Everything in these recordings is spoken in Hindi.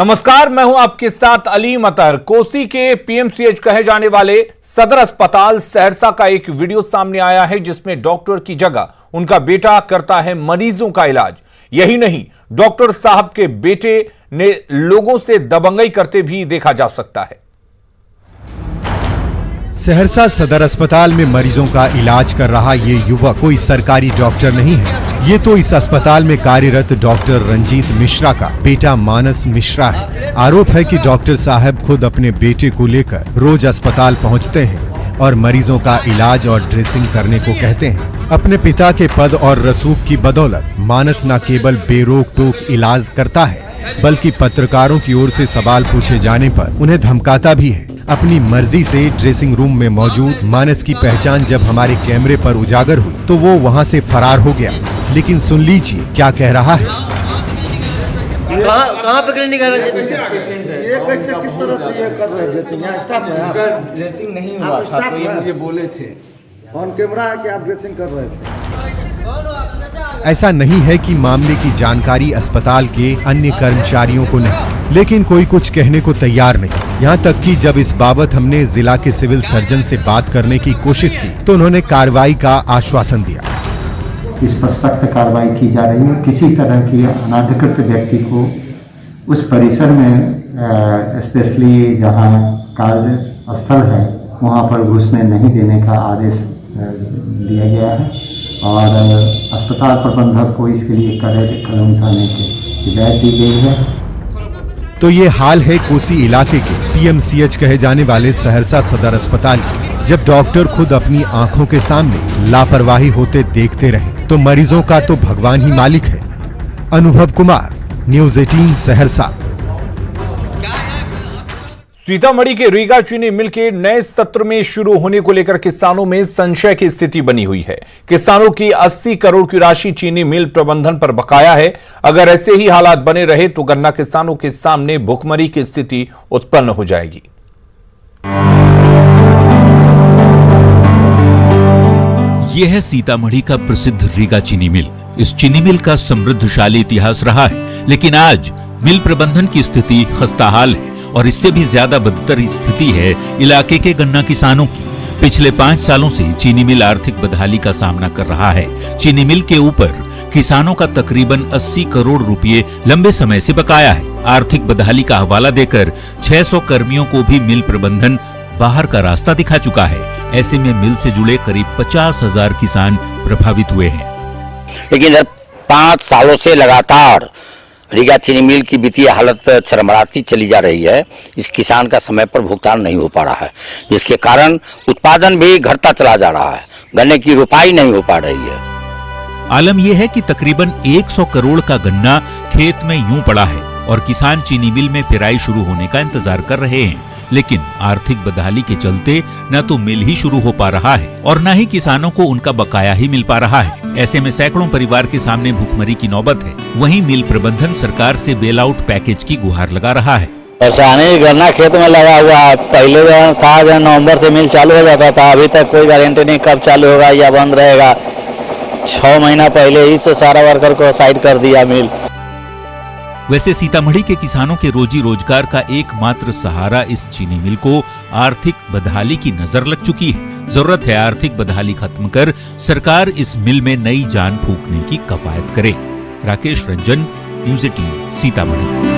नमस्कार, मैं हूं आपके साथ अलीम अतर। कोसी के पीएमसीएच कहे जाने वाले सदर अस्पताल सहरसा का एक वीडियो सामने आया है जिसमें डॉक्टर की जगह उनका बेटा करता है मरीजों का इलाज। यही नहीं, डॉक्टर साहब के बेटे ने लोगों से दबंगई करते भी देखा जा सकता है। सहरसा सदर अस्पताल में मरीजों का इलाज कर रहा ये युवक कोई सरकारी डॉक्टर नहीं है। ये तो इस अस्पताल में कार्यरत डॉक्टर रंजीत मिश्रा का बेटा मानस मिश्रा है। आरोप है कि डॉक्टर साहब खुद अपने बेटे को लेकर रोज अस्पताल पहुंचते हैं और मरीजों का इलाज और ड्रेसिंग करने को कहते हैं। अपने पिता के पद और रसूख की बदौलत मानस न केवल बेरोक टोक इलाज करता है बल्कि पत्रकारों की ओर से सवाल पूछे जाने पर उन्हें धमकाता भी है। अपनी मर्जी से ड्रेसिंग रूम में मौजूद मानस की पहचान जब हमारे कैमरे पर उजागर हुई तो वो वहां से फरार हो गया। लेकिन सुन लीजिए क्या कह रहा है। कहाँ पे क्लिनिक है? ये कैसे किस तरह से ये कर रहे हैं ड्रेसिंग? यहाँ स्टाफ है आप? ड्रेसिंग नहीं हुआ था तो ये मुझे बोले थे। ऑन कैमरा है कि आप ड्रेसिंग कर रहे थे? ऐसा नहीं है कि मामले की जानकारी अस्पताल के अन्य कर्मचारियों को नहीं, लेकिन कोई कुछ कहने को तैयार नहीं। यहाँ तक कि जब इस बाबत हमने जिला के सिविल सर्जन से बात करने की कोशिश की तो उन्होंने कार्रवाई का आश्वासन दिया। इस पर सख्त कार्रवाई की जा रही है। किसी तरह की अनाधिकृत व्यक्ति को उस परिसर में स्पेशली जहाँ कार्य स्थल है वहाँ पर घुसने नहीं देने का आदेश दिया गया है और अस्पताल प्रबंधक को इसके लिए कड़े कदम उठाने की हिदायत दी गई है। तो ये हाल है कोसी इलाके के पीएमसीएच कहे जाने वाले सहरसा सदर अस्पताल की। जब डॉक्टर खुद अपनी आंखों के सामने लापरवाही होते देखते रहे तो मरीजों का तो भगवान ही मालिक है। अनुभव कुमार, न्यूज़ 18 सहरसा। सीतामढ़ी के रीगा चीनी मिल के नए सत्र में शुरू होने को लेकर किसानों में संशय की स्थिति बनी हुई है। किसानों की 80 करोड़ की राशि चीनी मिल प्रबंधन पर बकाया है। अगर ऐसे ही हालात बने रहे तो गन्ना किसानों के सामने भुखमरी की स्थिति उत्पन्न हो जाएगी। यह है सीतामढ़ी का प्रसिद्ध रीगा चीनी मिल। इस चीनी मिल का समृद्धशाली इतिहास रहा है, लेकिन आज मिल प्रबंधन की स्थिति खस्ताहाल है और इससे भी ज्यादा बदतर स्थिति है इलाके के गन्ना किसानों की। पिछले 5 सालों से चीनी मिल आर्थिक बदहाली का सामना कर रहा है। चीनी मिल के ऊपर किसानों का तकरीबन 80 करोड़ रुपए लंबे समय से बकाया है। आर्थिक बदहाली का हवाला देकर 600 कर्मियों को भी मिल प्रबंधन बाहर का रास्ता दिखा चुका है। ऐसे में मिल से जुड़े करीब 50,000 किसान प्रभावित हुए हैं। लेकिन 5 सालों से लगातार रीगा चीनी मिल की वित्तीय हालत चरमराती चली जा रही है। इस किसान का समय पर भुगतान नहीं हो पा रहा है, जिसके कारण उत्पादन भी घटता चला जा रहा है। गन्ने की रुपाई नहीं हो पा रही है। आलम यह है कि तकरीबन 100 करोड़ का गन्ना खेत में यूं पड़ा है और किसान चीनी मिल में पेराई शुरू होने का इंतजार कर रहे हैं। लेकिन आर्थिक बदहाली के चलते न तो मिल ही शुरू हो पा रहा है और न ही किसानों को उनका बकाया ही मिल पा रहा है। ऐसे में सैकड़ों परिवार के सामने भुखमरी की नौबत है। वहीं मिल प्रबंधन सरकार से बेल आउट पैकेज की गुहार लगा रहा है। परेशानी गन्ना खेत में लगा हुआ है। पहले था नवंबर से मिल चालू हो जाता था, अभी तक कोई गारंटी नहीं कब चालू होगा या बंद रहेगा। 6 महीना पहले ही से सारा वर्कर को साइड कर दिया मिल। वैसे सीतामढ़ी के किसानों के रोजी रोजगार का एकमात्र सहारा इस चीनी मिल को आर्थिक बदहाली की नजर लग चुकी है। जरूरत है आर्थिक बदहाली खत्म कर सरकार इस मिल में नई जान फूंकने की कवायद करे। राकेश रंजन, न्यूज़ 18 सीतामढ़ी।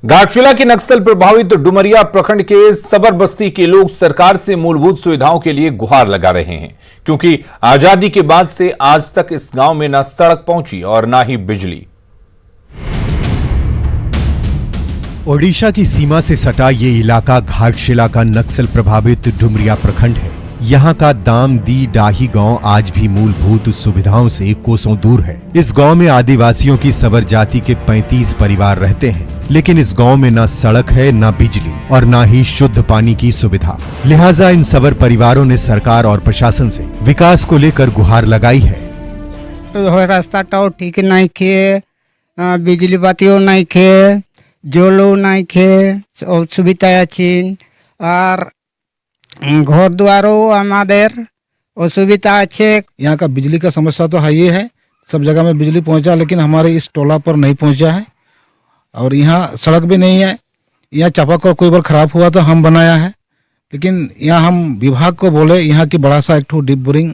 घाटशिला के नक्सल प्रभावित डुमरिया प्रखंड के सबर बस्ती के लोग सरकार से मूलभूत सुविधाओं के लिए गुहार लगा रहे हैं, क्योंकि आजादी के बाद से आज तक इस गांव में न सड़क पहुंची और न ही बिजली। ओडिशा की सीमा से सटा ये इलाका घाटशिला का नक्सल प्रभावित डुमरिया प्रखंड है। यहाँ का दामदी डाही गांव आज भी मूलभूत सुविधाओं से कोसों दूर है। इस गांव में आदिवासियों की सबर जाति के 35 परिवार रहते हैं, लेकिन इस गांव में न सड़क है, न बिजली और न ही शुद्ध पानी की सुविधा। लिहाजा इन सबर परिवारों ने सरकार और प्रशासन से विकास को लेकर गुहार लगाई है। रास्ता टाओ ठीक नहीं खे, बिजली बातियों नहीं खे, जोलो नहीं खे, सुविधा अच्छी और घर द्वारों हमारे असुविधा अच्छे। यहाँ का बिजली का समस्या तो है ही है, सब जगह में बिजली पहुंचा, लेकिन हमारे इस टोला पर नहीं पहुंचा है। और यहाँ सड़क भी नहीं है। यहाँ चापाकल कोई बार खराब हुआ तो हम बनाया है, लेकिन यहाँ हम विभाग को बोले यहाँ की बड़ा सा एक ठो डीप बोरिंग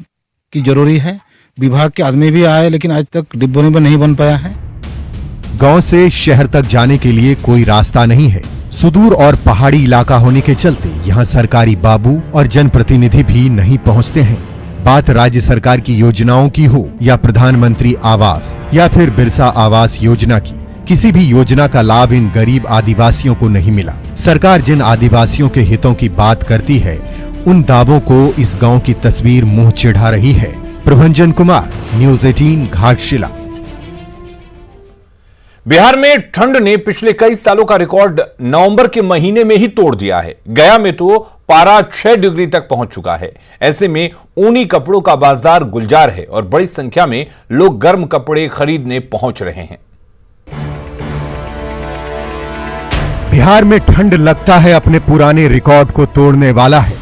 की जरूरी है। विभाग के आदमी भी आए, लेकिन आज तक डीप बोरिंग पर नहीं बन पाया है। गांव से शहर तक जाने के लिए कोई रास्ता नहीं है। सुदूर और पहाड़ी इलाका होने के चलते यहाँ सरकारी बाबू और जनप्रतिनिधि भी नहीं पहुँचते हैं। बात राज्य सरकार की योजनाओं की हो या प्रधानमंत्री आवास या फिर बिरसा आवास योजना की, किसी भी योजना का लाभ इन गरीब आदिवासियों को नहीं मिला। सरकार जिन आदिवासियों के हितों की बात करती है, उन दावों को इस गांव की तस्वीर मुंह चिढ़ा रही है। प्रभंजन कुमार, न्यूज़ 18, घाटशिला। बिहार में ठंड ने पिछले कई सालों का रिकॉर्ड नवंबर के महीने में ही तोड़ दिया है। गया में तो पारा 6 डिग्री तक पहुंच चुका है। ऐसे में ऊनी कपड़ों का बाजार गुलजार है और बड़ी संख्या में लोग गर्म कपड़े खरीदने पहुंच रहे हैं। बिहार में ठंड लगता है अपने पुराने रिकॉर्ड को तोड़ने वाला है।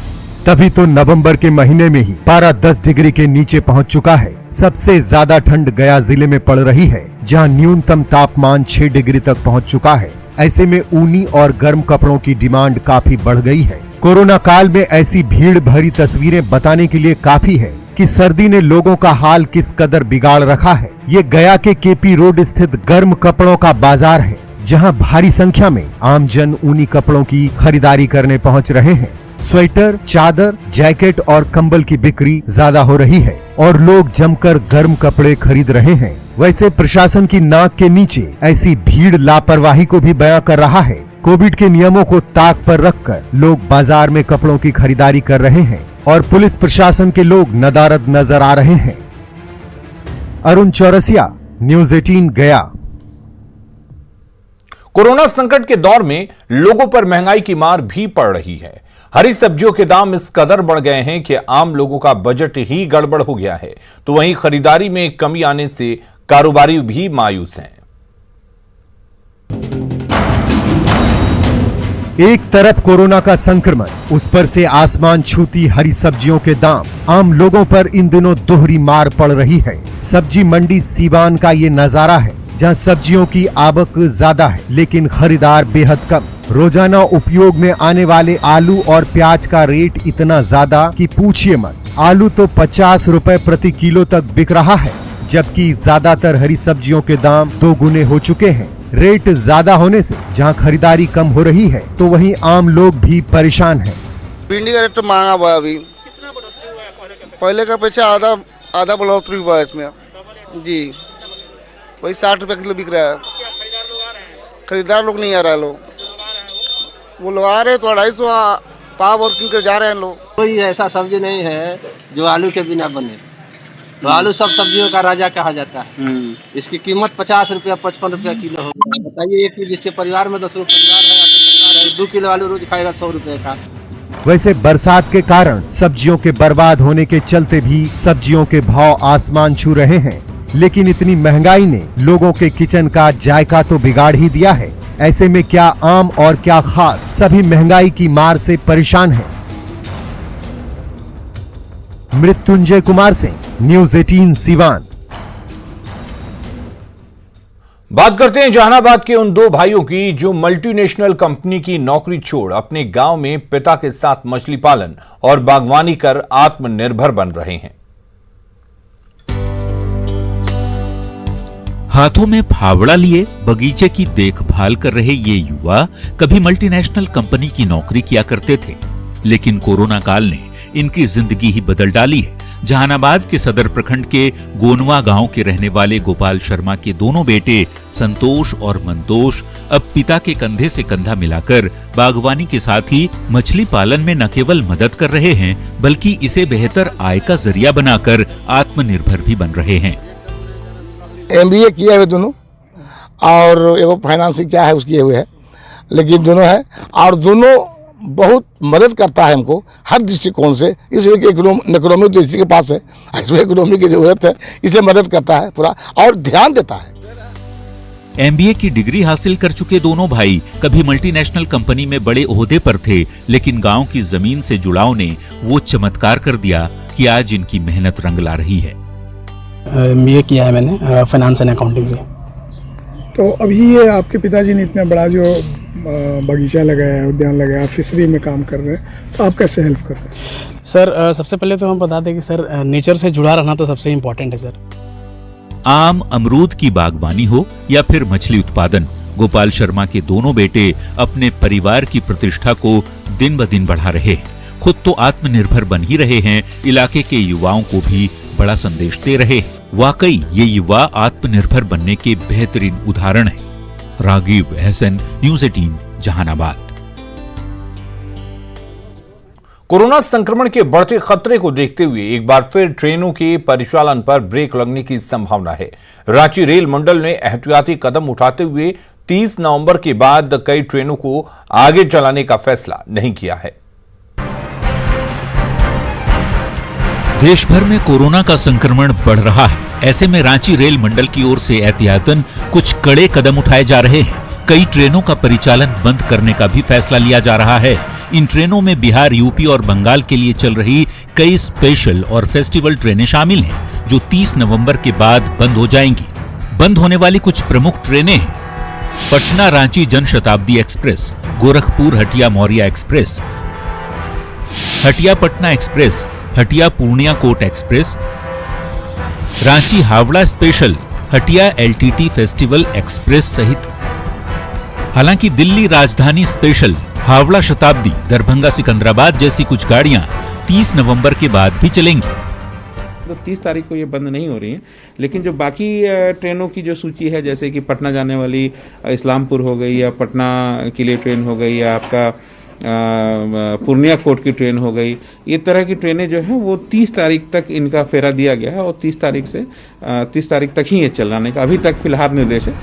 तभी तो नवंबर के महीने में ही पारा 10 डिग्री के नीचे पहुंच चुका है। सबसे ज्यादा ठंड गया जिले में पड़ रही है, जहां न्यूनतम तापमान 6 डिग्री तक पहुंच चुका है। ऐसे में ऊनी और गर्म कपड़ों की डिमांड काफी बढ़ गई है। कोरोना काल में ऐसी भीड़ भरी तस्वीरें बताने के लिए काफी है कि सर्दी ने लोगों का हाल किस कदर बिगाड़ रखा है। ये गया के केपी रोड स्थित गर्म कपड़ों का बाजार है, जहां भारी संख्या में आमजन ऊनी कपड़ों की खरीदारी करने पहुंच रहे हैं। स्वेटर, चादर, जैकेट और कंबल की बिक्री ज्यादा हो रही है और लोग जमकर गर्म कपड़े खरीद रहे हैं। वैसे प्रशासन की नाक के नीचे ऐसी भीड़ लापरवाही को भी बयां कर रहा है। कोविड के नियमों को ताक पर रखकर लोग बाजार में कपड़ों की खरीदारी कर रहे हैं और पुलिस प्रशासन के लोग नदारद नजर आ रहे हैं। अरुण चौरसिया, न्यूज़ 18, गया। कोरोना संकट के दौर में लोगों पर महंगाई की मार भी पड़ रही है। हरी सब्जियों के दाम इस कदर बढ़ गए हैं कि आम लोगों का बजट ही गड़बड़ हो गया है। तो वहीं खरीदारी में कमी आने से कारोबारी भी मायूस हैं। एक तरफ कोरोना का संक्रमण, उस पर से आसमान छूती हरी सब्जियों के दाम, आम लोगों पर इन दिनों दोहरी मार पड़ रही है। सब्जी मंडी सीवान का ये नजारा है, जहां सब्जियों की आवक ज्यादा है लेकिन खरीदार बेहद कम। रोजाना उपयोग में आने वाले आलू और प्याज का रेट इतना ज्यादा कि पूछिए मत। आलू तो 50 रुपए प्रति किलो तक बिक रहा है, जबकि ज्यादातर हरी सब्जियों के दाम 2 गुने हो चुके हैं। रेट ज्यादा होने से जहां खरीदारी कम हो रही है, तो वहीं आम लोग भी परेशान हैं। भिंडी का रेट तो महंगा हुआ है अभी, पहले का पैसा आधा बढ़ोतरी हुआ है इसमें जी। वही 60 रुपये किलो बिक रहा है। खरीदार लोग नहीं आ रहा है, लोग वो लोग आ रहे हैं तो 250 पाव और किन कर जा रहे हैं लोग। कोई ऐसा सब्जी नहीं है जो आलू के बिना बने। तो आलू सब सब्जियों का राजा कहा जाता है। इसकी कीमत 50 रुपया 55 रुपया किलो हो। बताइए, एक जिसके परिवार में 10 लोग परिवार है, 2 किलो आलू रोज खाएगा 100 रुपये का। वैसे बरसात के कारण सब्जियों के बर्बाद होने के चलते भी सब्जियों के भाव आसमान छू रहे हैं, लेकिन इतनी महंगाई ने लोगों के किचन का जायका तो बिगाड़ ही दिया है। ऐसे में क्या आम और क्या खास, सभी महंगाई की मार से परेशान हैं। मृत्युंजय कुमार सिंह, न्यूज़ 18, सीवान। बात करते हैं जहानाबाद के उन 2 भाइयों की जो मल्टीनेशनल कंपनी की नौकरी छोड़ अपने गांव में पिता के साथ मछली पालन और बागवानी कर आत्मनिर्भर बन रहे हैं। हाथों में फावड़ा लिए बगीचे की देखभाल कर रहे ये युवा कभी मल्टीनेशनल कंपनी की नौकरी किया करते थे, लेकिन कोरोना काल ने इनकी जिंदगी ही बदल डाली है। जहानाबाद के सदर प्रखंड के गोनवा गांव के रहने वाले गोपाल शर्मा के दोनों बेटे संतोष और मंतोष अब पिता के कंधे से कंधा मिलाकर बागवानी के साथ ही मछली पालन में न केवल मदद कर रहे हैं, बल्कि इसे बेहतर आय का जरिया बनाकर आत्मनिर्भर भी बन रहे हैं। MBA किए हुए दोनों, और एगो फाइनेंसिंग क्या है उसकी हुए है, लेकिन दोनों है और दोनों बहुत मदद करता है हमको हर दृष्टिकोण से। इसलिए कि इकोनॉमी तो इसी के पास है, इसमें इकोनॉमी की जरूरत है, इसे मदद करता है पूरा और ध्यान देता है। MBA की डिग्री हासिल कर चुके दोनों भाई कभी मल्टीनेशनल कंपनी में बड़े ओहदे पर थे, लेकिन गांव की जमीन से जुड़ाव ने वो चमत्कार कर दिया कि आज इनकी मेहनत रंग ला रही है। MBA किया है मैंने फाइनेंस एंड अकाउंटिंग से। तो अभी ये आपके पिताजी ने इतना बड़ा जो बगीचा लगाया है, उद्यान लगाया, फिशरी में काम कर रहे हैं, तो आप कैसे हेल्प कर रहे हैं? सर सबसे पहले तो हम बता दें कि सर नेचर से जुड़ा रहना तो सबसे इम्पोर्टेंट है सर। आम अमरूद की बागवानी हो या फिर मछली उत्पादन, गोपाल शर्मा के दोनों बेटे अपने परिवार की प्रतिष्ठा को दिन ब दिन बढ़ा रहे हैं। खुद तो आत्मनिर्भर बन ही रहे हैं, इलाके के युवाओं को भी बड़ा संदेश दे रहे हैं। वाकई ये युवा आत्मनिर्भर बनने के बेहतरीन उदाहरण है। राघव एहसन, न्यूज़ 18 जहानाबाद। कोरोना संक्रमण के बढ़ते खतरे को देखते हुए एक बार फिर ट्रेनों के परिचालन पर ब्रेक लगने की संभावना है। रांची रेल मंडल ने एहतियाती कदम उठाते हुए 30 नवंबर के बाद कई ट्रेनों को आगे चलाने का फैसला नहीं किया है। देश भर में कोरोना का संक्रमण बढ़ रहा है। ऐसे में रांची रेल मंडल की ओर से एहतियातन कुछ कड़े कदम उठाए जा रहे हैं। कई ट्रेनों का परिचालन बंद करने का भी फैसला लिया जा रहा है। इन ट्रेनों में बिहार, यूपी और बंगाल के लिए चल रही कई स्पेशल और फेस्टिवल ट्रेनें शामिल हैं, जो 30 नवंबर के बाद बंद हो जाएंगी। बंद होने वाली कुछ प्रमुख ट्रेनें Patna Ranchi Janshatabdi express, Gorakhpur Hatia Maurya express, Hatia Patna express, Hatia Purnia court express, Ranchi Howrah special, Hatia LTT festival express सहित। हालांकि दिल्ली राजधानी स्पेशल, हावड़ा शताब्दी, दरभंगा सिकंदराबाद जैसी कुछ गाड़ियां 30 नवंबर के बाद भी चलेंगी। तो 30 तारीख को ये बंद नहीं हो रही है, लेकिन जो बाकी ट्रेनों की जो सूची है, जैसे कि पटना जाने वाली इस्लामपुर हो गई, या पटना के लिए ट्रेन हो गई, या आपका पूर्णिया कोट की ट्रेन हो गई, ये तरह की ट्रेनें जो है वो 30 तारीख तक इनका फेरा दिया गया है और 30 तारीख तक ही ये चलाने का अभी तक फिलहाल निर्देश है।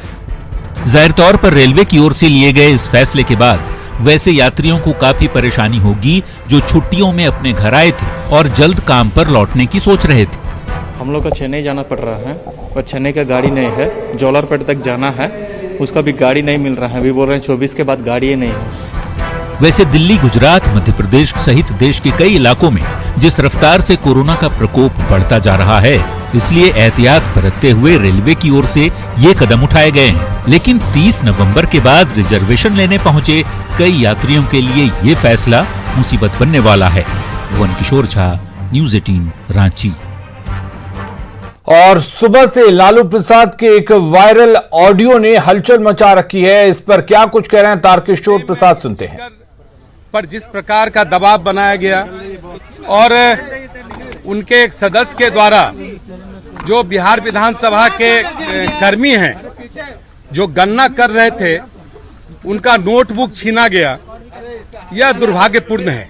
जाहिर तौर पर रेलवे की ओर से लिए गए इस फैसले के बाद वैसे यात्रियों को काफी परेशानी होगी जो छुट्टियों में अपने घर आए थे और जल्द काम पर लौटने की सोच रहे थे। हम लोग को चेन्नई जाना पड़ रहा है और चेन्नई का गाड़ी नहीं है। जोलारपेट तक जाना है, उसका भी गाड़ी नहीं मिल रहा है। अभी बोल रहे हैं 24 के बाद गाड़ी ही नहीं है। वैसे दिल्ली, गुजरात, मध्य प्रदेश सहित देश के कई इलाकों में जिस रफ्तार से कोरोना का प्रकोप बढ़ता जा रहा है, इसलिए एहतियात बरतते हुए रेलवे की ओर से ये कदम उठाए गए हैं। लेकिन 30 नवंबर के बाद रिजर्वेशन लेने पहुंचे कई यात्रियों के लिए ये फैसला मुसीबत बनने वाला है। वन किशोर झा, न्यूज़ 18 रांची। और सुबह से लालू प्रसाद के एक वायरल ऑडियो ने हलचल मचा रखी है। इस पर क्या कुछ कह रहे हैं तारकिशोर प्रसाद, सुनते हैं। पर जिस प्रकार का दबाव बनाया गया और उनके एक सदस्य के द्वारा जो बिहार विधानसभा के कर्मी हैं, जो गणना कर रहे थे, उनका नोटबुक छीना गया, यह दुर्भाग्यपूर्ण है।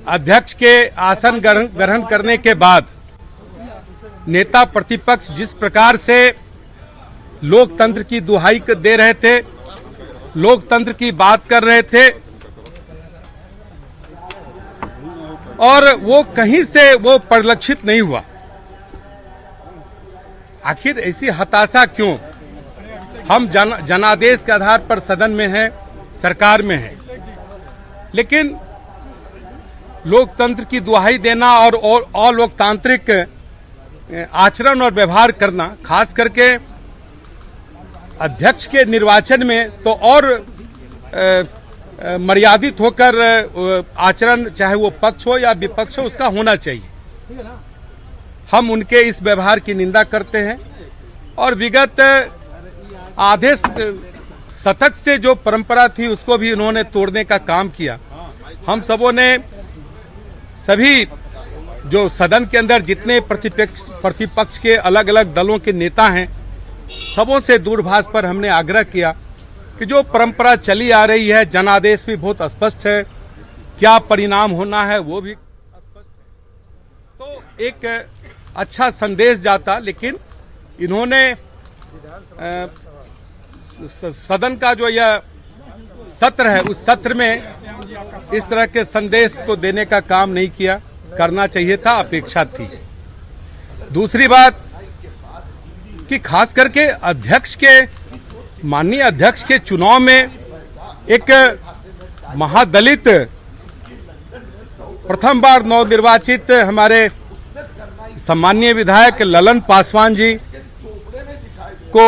अध्यक्ष के आसन ग्रहण करने के बाद नेता प्रतिपक्ष जिस प्रकार से लोकतंत्र की दुहाई दे रहे थे, लोकतंत्र की बात कर रहे थे, और वो कहीं से वो परिलक्षित नहीं हुआ। आखिर ऐसी हताशा क्यों? हम जनादेश के आधार पर सदन में हैं, सरकार में हैं, लेकिन लोकतंत्र की दुहाई देना और अलोकतांत्रिक आचरण और व्यवहार करना, खास करके अध्यक्ष के निर्वाचन में तो और मर्यादित होकर आचरण, चाहे वो पक्ष हो या विपक्ष हो, उसका होना चाहिए। हम उनके इस व्यवहार की निंदा करते हैं और विगत आधे शतक से जो परंपरा थी उसको भी उन्होंने तोड़ने का काम किया। हम सबों ने, सभी जो सदन के अंदर जितने प्रतिपक्ष के अलग अलग दलों के नेता हैं, सबों से दूरभाष पर हमने आग्रह किया कि जो परंपरा चली आ रही है, जनादेश भी बहुत स्पष्ट है, क्या परिणाम होना है वो भी स्पष्ट है, तो एक अच्छा संदेश जाता। लेकिन इन्होंने सदन का जो यह सत्र है, उस सत्र में इस तरह के संदेश को देने का काम नहीं किया, करना चाहिए था, अपेक्षा थी। दूसरी बात कि खास करके अध्यक्ष के, माननीय अध्यक्ष के चुनाव में एक महादलित, प्रथम बार नवनिर्वाचित हमारे सम्माननीय विधायक ललन पासवान जी को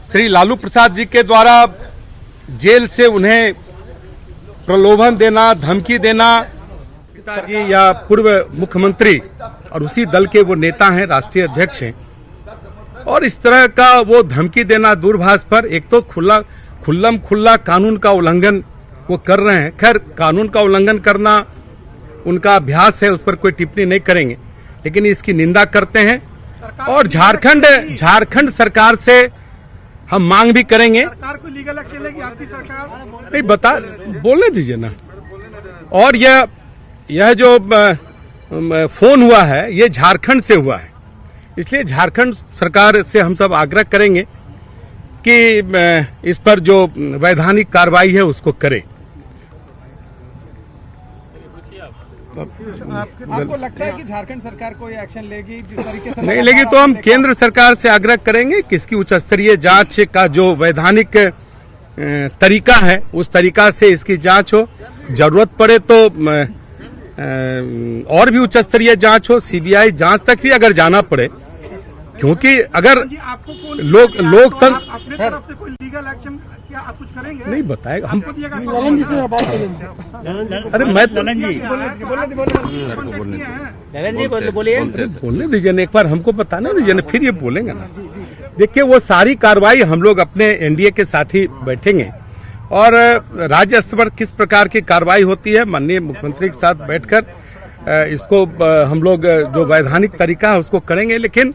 श्री लालू प्रसाद जी के द्वारा जेल से उन्हें प्रलोभन देना, धमकी देना, पिताजी या पूर्व मुख्यमंत्री और उसी दल के वो नेता हैं, राष्ट्रीय अध्यक्ष हैं, और इस तरह का वो धमकी देना दूरभाष पर, एक तो खुल्लम खुल्ला कानून का उल्लंघन वो कर रहे हैं। खैर, कानून का उल्लंघन करना उनका अभ्यास है, उस पर कोई टिप्पणी नहीं करेंगे, लेकिन इसकी निंदा करते हैं। और झारखंड सरकार से हम मांग भी करेंगे। सरकार को लीगल एक्शन लेगी आपकी सरकार? नहीं, बोलने दीजिए ना। और यह जो फोन हुआ है ये झारखंड से हुआ है, इसलिए झारखंड सरकार से हम सब आग्रह करेंगे कि इस पर जो वैधानिक कार्रवाई है उसको करे। आपको लगता है कि झारखंड सरकार कोई एक्शन लेगी जिस तरीके से? नहीं लेगी तो हम केंद्र सरकार से आग्रह करेंगे कि इसकी उच्च स्तरीय जांच का जो वैधानिक तरीका है उस तरीका से इसकी जांच हो। जरूरत पड़े तो और भी उच्च स्तरीय जांच हो, सीबीआई जांच तक भी अगर जाना पड़े, क्योंकि अगर लोकतंत्र अपने तरफ से कोई लीगल एक्शन क्या आप कुछ करेंगे? नहीं बताएगा हम। अरे मैं तो बोलने दीजिए ना, एक बार हमको बताने दीजिए ना, फिर ये बोलेंगे ना। देखिए, वो सारी कार्रवाई हम लोग अपने एनडीए के साथ ही बैठेंगे और राज्य स्तर पर किस प्रकार की कार्रवाई होती है माननीय मुख्यमंत्री के साथ बैठकर इसको हम लोग जो वैधानिक तरीका है उसको करेंगे। लेकिन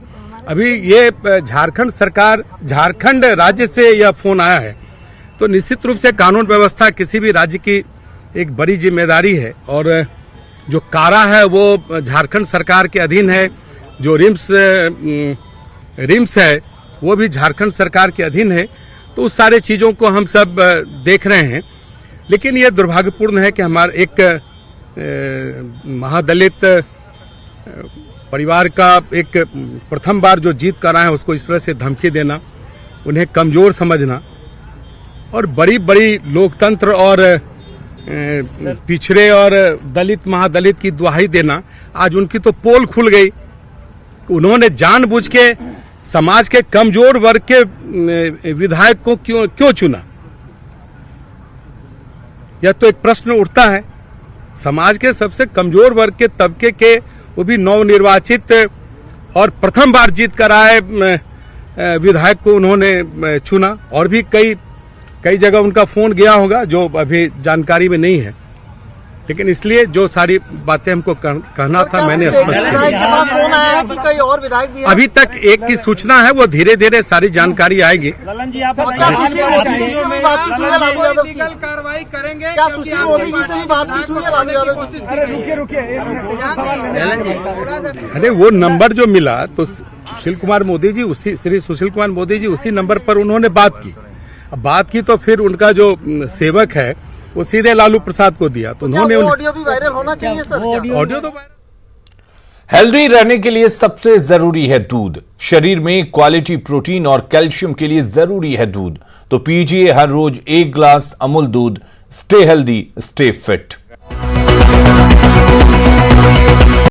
अभी ये झारखंड राज्य से यह फोन आया है तो निश्चित रूप से कानून व्यवस्था किसी भी राज्य की एक बड़ी जिम्मेदारी है, और जो कारा है वो झारखंड सरकार के अधीन है, जो रिम्स है वो भी झारखंड सरकार के अधीन है। तो उस सारे चीज़ों को हम सब देख रहे हैं। लेकिन ये दुर्भाग्यपूर्ण है कि हमारे एक महादलित परिवार का एक प्रथम बार जो जीत कर आए हैं उसको इस तरह से धमकी देना, उन्हें कमजोर समझना और बड़ी बड़ी लोकतंत्र और पिछड़े और दलित महादलित की दुहाई देना। आज उनकी तो पोल खुल गई। उन्होंने जानबूझ के समाज के कमजोर वर्ग के विधायक को क्यों चुना? यह तो एक प्रश्न उठता है। समाज के सबसे कमजोर वर्ग के तबके के, वो भी नवनिर्वाचित और प्रथम बार जीत कर आए विधायक को उन्होंने चुना। और भी कई जगह उनका फोन गया होगा जो अभी जानकारी में नहीं है, लेकिन इसलिए जो सारी बातें हमको कहना था मैंने स्पष्ट किया। अभी तक एक की सूचना है, वो धीरे धीरे सारी जानकारी आएगी। ललन जी, आप कार्रवाई करेंगे? क्या सुशील मोदी जी से भी बातचीत हुई है लालू यादव जी? अरे रुकिए अरे वो नंबर जो मिला तो सुशील कुमार मोदी जी उसी नंबर पर उन्होंने बात की। अब बात की तो फिर उनका जो सेवक है वो सीधे लालू प्रसाद को दिया, तो उन्होंने ऑडियो भी वायरल होना चाहिए सर। ऑडियो तो हेल्दी रहने के लिए सबसे जरूरी है दूध। शरीर में क्वालिटी प्रोटीन और कैल्शियम के लिए जरूरी है दूध। तो पीजिए हर रोज 1 ग्लास अमूल दूध। Stay healthy, stay fit.